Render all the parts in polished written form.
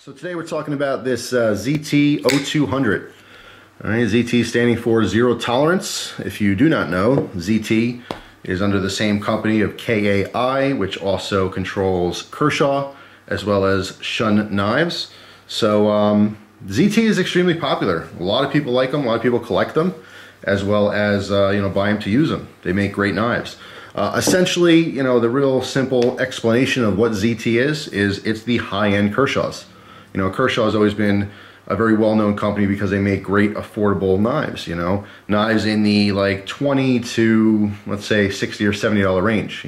So today we're talking about this ZT0200. All right, ZT standing for zero tolerance. If you do not know, ZT is under the same company of KAI, which also controls Kershaw as well as Shun knives. So ZT is extremely popular. A lot of people like them. A lot of people collect them, as well as buy them to use them. They make great knives. Essentially, the real simple explanation of what ZT is it's the high-end Kershaws. Kershaw has always been a very well-known company because they make great affordable knives, knives in the like 20 to let's say $60 or $70 range.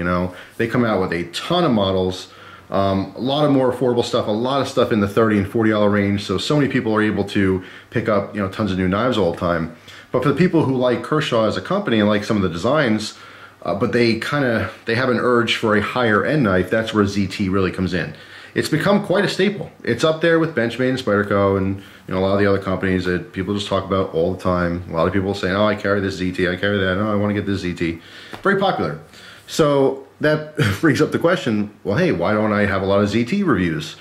They come out with a ton of models, a lot of more affordable stuff, a lot of stuff in the $30 and $40 range. So many people are able to pick up tons of new knives all the time. But for the people who like Kershaw as a company and like some of the designs, but they have an urge for a higher end knife, that's where ZT really comes in. It's become quite a staple. It's up there with Benchmade and Spyderco and a lot of the other companies that people just talk about all the time. A lot of people saying, oh, I carry this ZT, I carry that, oh, I want to get this ZT. Very popular. So that brings up the question, well, hey, why don't I have a lot of ZT reviews?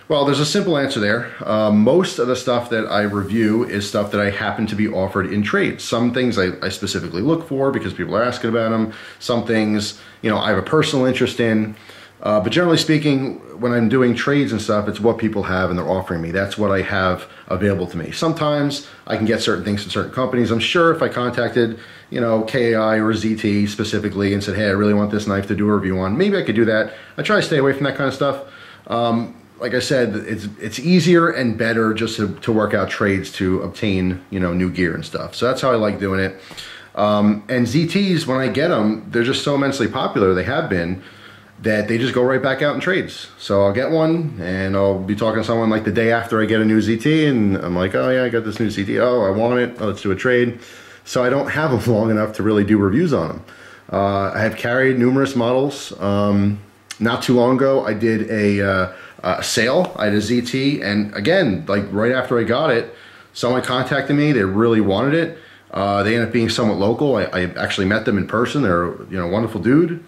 Well, there's a simple answer there. Most of the stuff that I review is stuff that I happen to be offered in trades. Some things I specifically look for because people are asking about them. Some things, I have a personal interest in. But generally speaking, when I'm doing trades and stuff, it's what people have and they're offering me. That's what I have available to me. Sometimes I can get certain things from certain companies. I'm sure if I contacted, KAI or ZT specifically and said, hey, I really want this knife to do a review on, maybe I could do that. I try to stay away from that kind of stuff. Like I said, it's easier and better just to work out trades to obtain, new gear and stuff. So that's how I like doing it. And ZTs, when I get them, they're just so immensely popular, they have been, that they just go right back out in trades. So I'll get one and I'll be talking to someone like the day after I get a new ZT and I'm like, oh yeah, I got this new ZT. Oh, I want it. Oh, let's do a trade. So I don't have them long enough to really do reviews on them. I have carried numerous models. Not too long ago, I did a sale. I had a ZT, and again, like right after I got it, someone contacted me. They really wanted it. They ended up being somewhat local. I actually met them in person. They're a wonderful dude.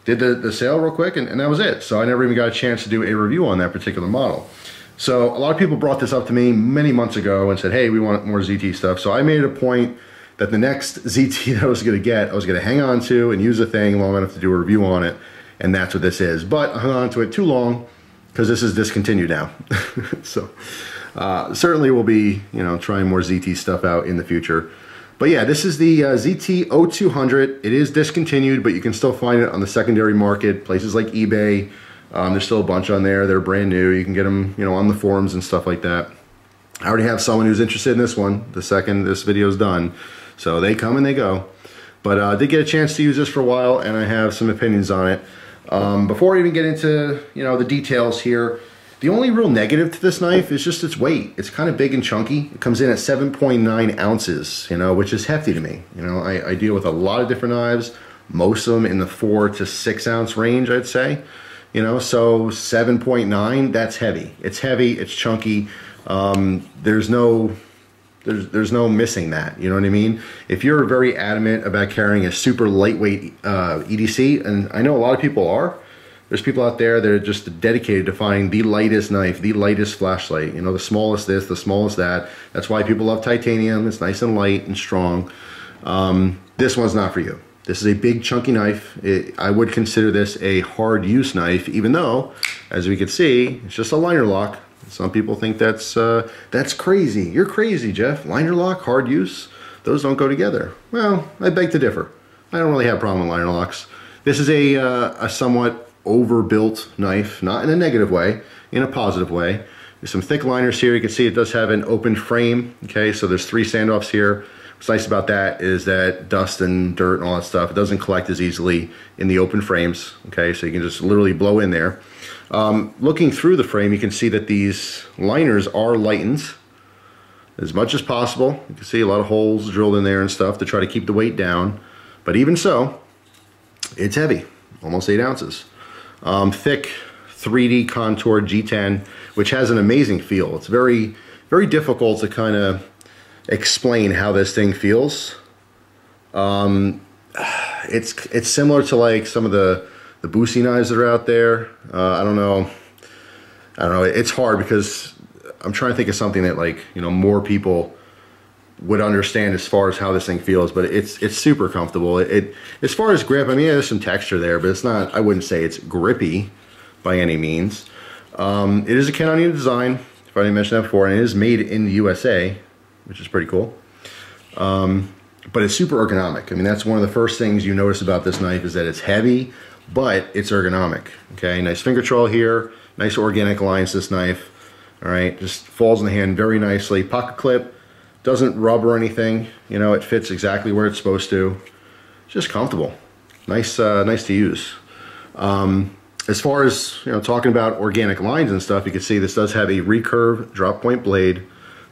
Did the sale real quick, and that was it. So I never even got a chance to do a review on that particular model. So a lot of people brought this up to me many months ago and said, hey, we want more ZT stuff. So I made it a point that the next ZT that I was going to get, I was going to hang on to and use the thing long enough to do a review on it, and that's what this is. But I hung on to it too long because this is discontinued now. So certainly we'll be trying more ZT stuff out in the future. But yeah, this is the ZT0200. It is discontinued, but you can still find it on the secondary market, places like eBay. There's still a bunch on there. They're brand new. You can get them, on the forums and stuff like that. I already have someone who's interested in this one the second this video is done. So they come and they go. But I did get a chance to use this for a while, and I have some opinions on it. Before I even get into, the details here, the only real negative to this knife is just its weight. It's kind of big and chunky. It comes in at 7.9 ounces, which is hefty to me. I deal with a lot of different knives, most of them in the 4 to 6 ounce range, I'd say. So 7.9, that's heavy. It's heavy, it's chunky. There's no missing that, you know what I mean? If you're very adamant about carrying a super lightweight EDC, and I know a lot of people are, there's people out there that are just dedicated to finding the lightest knife, the lightest flashlight, the smallest this, the smallest that. That's why people love titanium. It's nice and light and strong. This one's not for you. This is a big chunky knife. I would consider this a hard use knife, even though, as we can see, it's just a liner lock. Some people think that's crazy. You're crazy, Jeff. Liner lock, hard use, those don't go together. Well, I beg to differ. I don't really have a problem with liner locks. This is a somewhat overbuilt knife, not in a negative way, in a positive way. There's some thick liners here. You can see it does have an open frame. Okay, so there's 3 standoffs here. What's nice about that is that dust and dirt and all that stuff, it doesn't collect as easily in the open frames. Okay, so you can just literally blow in there. Looking through the frame, you can see that these liners are lightened as much as possible. You can see a lot of holes drilled in there and stuff to try to keep the weight down. But even so, it's heavy, almost 8 ounces. Thick 3D contoured G10, which has an amazing feel. It's very, very difficult to kind of explain how this thing feels. It's similar to like some of the Boosie knives that are out there. I don't know. It's hard because I'm trying to think of something that, like, you know, more people would understand as far as how this thing feels, but it's super comfortable. It as far as grip, I mean, there's some texture there, but it's not, I wouldn't say it's grippy by any means. It is a Canonian design, if I didn't mention that before, and it is made in the USA, which is pretty cool. But it's super ergonomic. I mean, that's one of the first things you notice about this knife, is that it's heavy, but it's ergonomic. Okay, nice finger trail here, nice organic lines, this knife. All right, just falls in the hand very nicely. Pocket clip, doesn't rub or anything. You know, it fits exactly where it's supposed to. Just comfortable. Nice, nice to use. As far as, you know, talking about organic lines and stuff, you can see this does have a recurve drop point blade.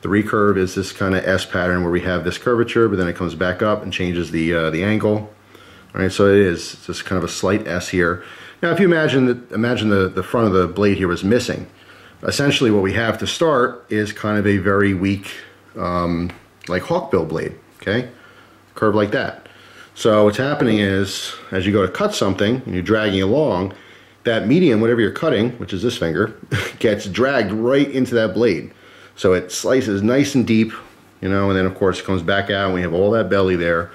The recurve is this kind of S pattern where we have this curvature, but then it comes back up and changes the angle. All right, so it's just kind of a slight S here. Now, if you imagine the front of the blade here was missing, essentially what we have to start is kind of a very weak, like hawkbill blade. Okay, curve like that. So what's happening is, as you go to cut something and you're dragging along, that medium, whatever you're cutting, which is this finger, gets dragged right into that blade. So it slices nice and deep, you know, and then of course it comes back out and we have all that belly there.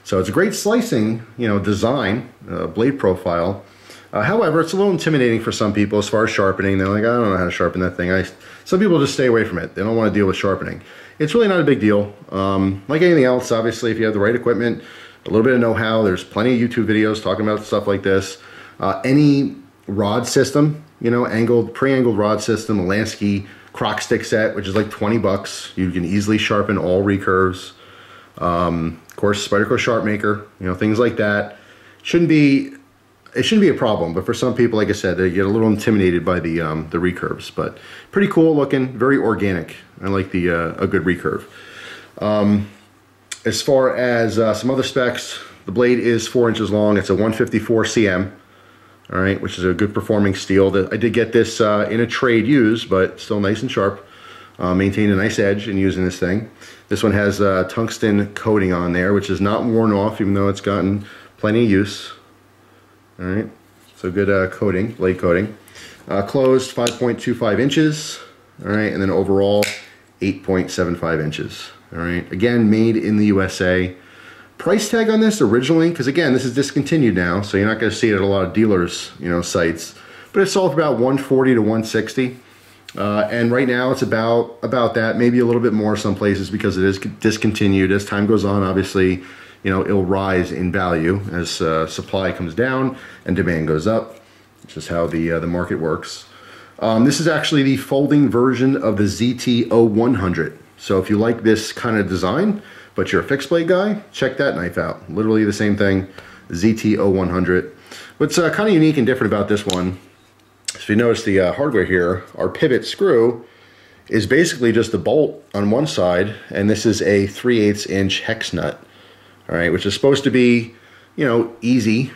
So it's a great slicing, you know, design, blade profile. However, it's a little intimidating for some people as far as sharpening. They're like, I don't know how to sharpen that thing. Some people just stay away from it. They don't want to deal with sharpening. It's really not a big deal. Like anything else, obviously, if you have the right equipment, a little bit of know-how, there's plenty of YouTube videos talking about stuff like this. Any rod system, you know, pre-angled rod system, a Lansky crock stick set, which is like 20 bucks. You can easily sharpen all recurves. Of course, Spyderco Sharp Maker, you know, things like that. It shouldn't be a problem, but for some people, like I said, they get a little intimidated by the recurves. But pretty cool looking, very organic. I like a good recurve. As far as some other specs, the blade is 4 inches long. It's a 154 cm. All right, which is a good performing steel. I did get this in a trade used, but still nice and sharp. Maintained a nice edge in using this thing. This one has tungsten coating on there, which is not worn off, even though it's gotten plenty of use. All right, so good coating, blade coating. Closed 5.25 inches. All right, and then overall 8.75 inches. All right, again, made in the USA. Price tag on this originally, because again, this is discontinued now, so you're not going to see it at a lot of dealers, you know, sites. But it sold for about $140 to $160, and right now it's about that, maybe a little bit more some places because it is discontinued. As time goes on, obviously, you know, it'll rise in value as supply comes down and demand goes up. It's just how the market works. This is actually the folding version of the ZT0100. So if you like this kind of design, but you're a fixed blade guy, check that knife out. Literally the same thing, ZT0100. What's kind of unique and different about this one, if you notice the hardware here, our pivot screw is basically just a bolt on one side, and this is a 3/8 inch hex nut, all right, which is supposed to be, you know, easy.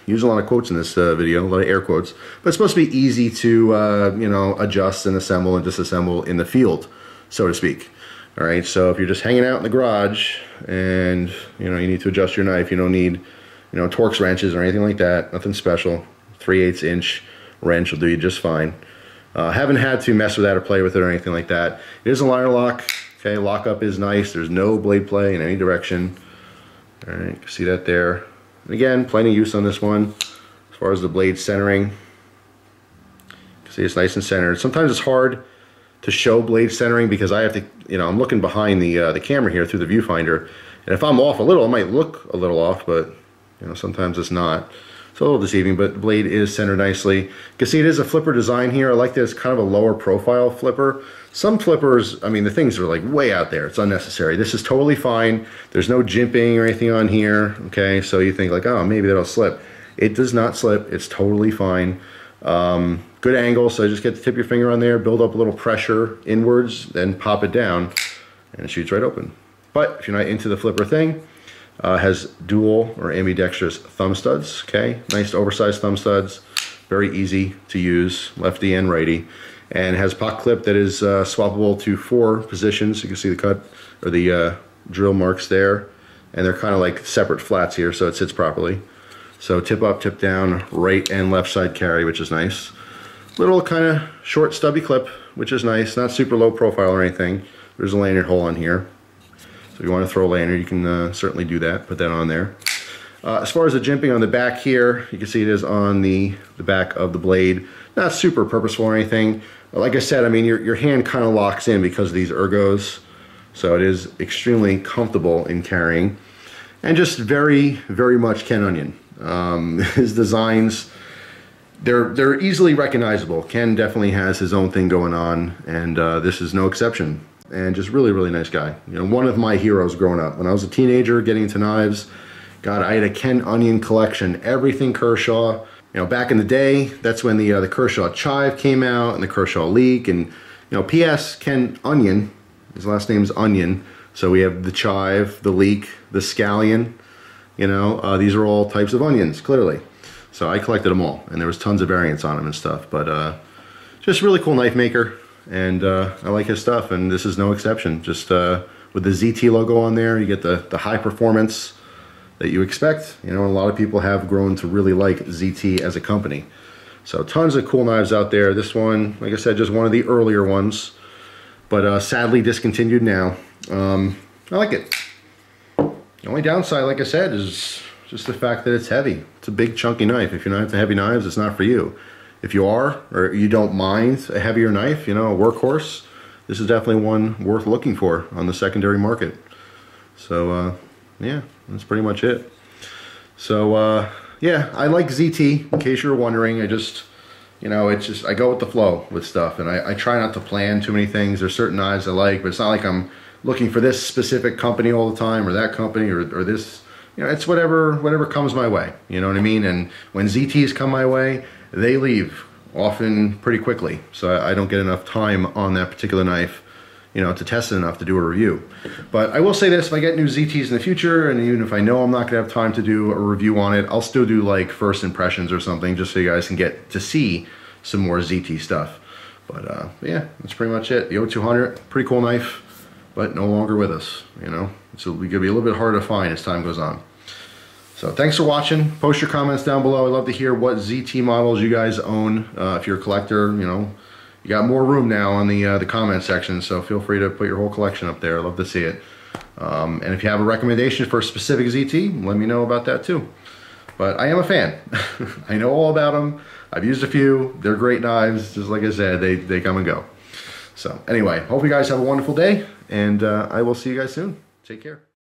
Use a lot of quotes in this video, a lot of air quotes, but it's supposed to be easy to, you know, adjust and assemble and disassemble in the field, so to speak. All right, so if you're just hanging out in the garage and, you know, you need to adjust your knife, you don't need, you know, Torx wrenches or anything like that, nothing special. 3/8 inch wrench will do you just fine. Haven't had to mess with that or play with it or anything like that. It is a liner lock, okay, lockup is nice. There's no blade play in any direction. All right, you can see that there. And again, plenty of use on this one. As far as the blade centering, you can see it's nice and centered. Sometimes it's hard to show blade centering because I have to, you know, I'm looking behind the camera here through the viewfinder, and if I'm off a little, it might look a little off, but, you know, sometimes it's not. It's a little deceiving, but the blade is centered nicely. You can see it is a flipper design here. I like this kind of a lower profile flipper. Some flippers, I mean, the things are like way out there. It's unnecessary. This is totally fine. There's no jimping or anything on here, okay? So you think like, oh, maybe that'll slip. It does not slip. It's totally fine. Good angle, so just get the tip of your finger on there, build up a little pressure inwards, then pop it down, and it shoots right open. But if you're not into the flipper thing, has dual or ambidextrous thumb studs, okay? Nice oversized thumb studs, very easy to use, lefty and righty. And has pocket clip that is swappable to 4 positions. You can see the cut, or the drill marks there. And they're kind of like separate flats here, so it sits properly. So tip up, tip down, right and left side carry, which is nice. Little kind of short stubby clip which is nice. Not super low profile or anything. There's a lanyard hole on here. So if you want to throw a lanyard, you can certainly do that. Put that on there. As far as the jimping on the back here, you can see it is on the back of the blade. Not super purposeful or anything. But like I said, I mean, your hand kind of locks in because of these ergos. So it is extremely comfortable in carrying. And just very, very much Ken Onion. His designs, they're easily recognizable. Ken definitely has his own thing going on, and this is no exception. And just really, really nice guy. You know, one of my heroes growing up. When I was a teenager getting into knives, God, I had a Ken Onion collection. Everything Kershaw. You know, back in the day, that's when the Kershaw Chive came out and the Kershaw Leak. And, you know, P.S. Ken Onion, his last name's Onion. So we have the Chive, the Leak, the Scallion. You know, these are all types of onions, clearly. So I collected them all, and there was tons of variants on them and stuff. But just really cool knife maker, and I like his stuff, and this is no exception. Just with the ZT logo on there, you get the high performance that you expect. You know, a lot of people have grown to really like ZT as a company. So tons of cool knives out there. This one, like I said, just one of the earlier ones, but sadly discontinued now. I like it. The only downside, like I said, is just the fact that it's heavy. It's a big chunky knife. If you're not into heavy knives, it's not for you. If you are, or you don't mind a heavier knife, you know, a workhorse, this is definitely one worth looking for on the secondary market. So yeah, that's pretty much it. So yeah, I like ZT, in case you're wondering. I just, you know, it's just, I go with the flow with stuff, and I try not to plan too many things. There's certain knives I like, but it's not like I'm looking for this specific company all the time, or that company, or this, you know, it's whatever comes my way, you know what I mean? And when ZTs come my way, they leave often pretty quickly, so I don't get enough time on that particular knife, you know, to test it enough to do a review. But I will say this, if I get new ZTs in the future, and even if I know I'm not gonna have time to do a review on it, I'll still do like first impressions or something, just so you guys can get to see some more ZT stuff. But yeah, that's pretty much it. The ZT0200, pretty cool knife, but no longer with us, you know? So it's gonna be a little bit harder to find as time goes on. So thanks for watching. Post your comments down below. I'd love to hear what ZT models you guys own. If you're a collector, you know, you got more room now on the comment section, so feel free to put your whole collection up there. I'd love to see it. And if you have a recommendation for a specific ZT, let me know about that too. But I am a fan. I know all about them. I've used a few. They're great knives. Just like I said, they come and go. So anyway, hope you guys have a wonderful day, and I will see you guys soon. Take care.